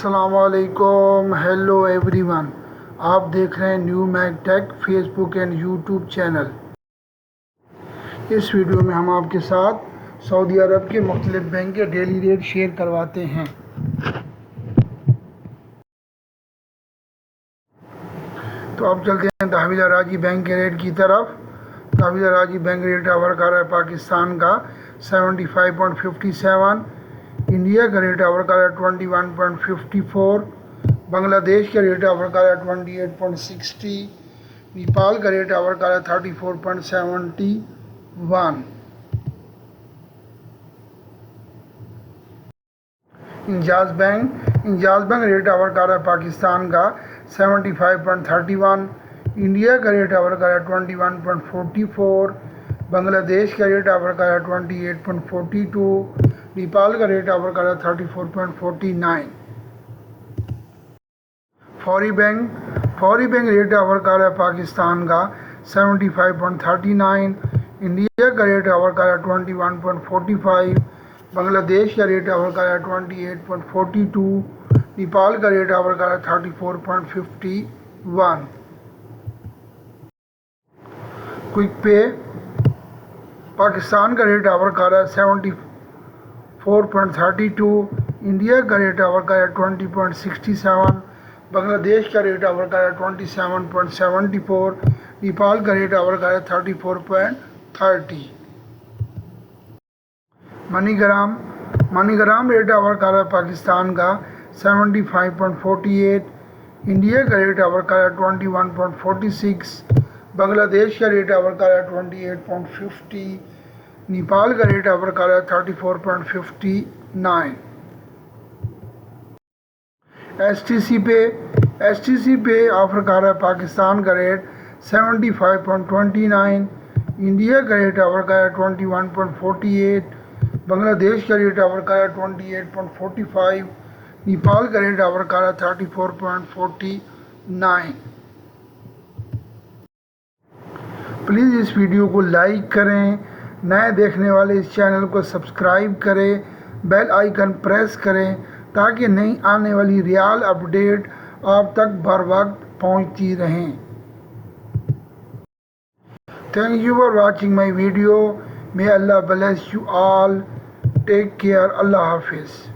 अस्सलामुअलैकुम, hello everyone. आप देख रहे हैं new Mac tech Facebook and YouTube channel. इस वीडियो में हम आपके साथ सऊदी अरब के मुख्तलिफ बैंक के डेली रेट शेयर करवाते हैं। तो अब चलते हैं तहवील अराजी बैंक के रेट की तरफ। तहवील अराजी बैंक रेट वर्क आ रहा है पाकिस्तान का 75.57, इंडिया का रेट वर्क आ रहा है 21.54, बांग्लादेश का रेट वर्क आ रहा है 28.60, नेपाल का रेट वर्क आ रहा है 34.71, इंजाज बैंक रेट वर्क आ रहा है पाकिस्तान का 75.31, इंडिया का रेट वर्क आ रहा है 21.44, बांग्लादेश का रेट वर्क आ रहा है 28.42, नेपाल का रेट वर्क आ रहा है 34.49। फौरी बैंक रेट वर्क आ रहा है पाकिस्तान का 75.39, इंडिया का रेट वर्क आ रहा है 21.45, बांग्लादेश का रेट वर्क आ रहा है 28.42, नेपाल का रेट वर्क आ रहा है 34.51। क्विक पे पाकिस्तान का रेट वर्क आ रहा है 74.32, इंडिया का रेट वर्क आ रहा है 20.67, बांग्लादेश का रेट वर्क आ रहा है 27.74, नेपाल का रेट वर्क आ रहा है 34.30। मनीग्राम रेट वर्क आ रहा है पाकिस्तान का 75.48, इंडिया का रेट वर्क आ रहा है 21.46, बांग्लादेश का रेट वर्क आ रहा है 28.50, नेपाल का रेट वर्क आ रहा है 34.59। एसटीसी पे ऑफर कर रहा है पाकिस्तान का रेट 75.29, इंडिया का रेट वर्क आ रहा है 21.48, बांग्लादेश का रेट वर्क आ रहा है 28.45, नेपाल का रेट वर्क आ रहा है 34.49। प्लीज़ इस वीडियो को लाइक करें, नए देखने वाले इस चैनल को सब्सक्राइब करें, बेल आइकन प्रेस करें ताकि नई आने वाली रियाल अपडेट आप तक बर वक्त पहुँचती रहें। Thank you for watching my video. May Allah bless you all. Take care. अल्लाह हाफिज़।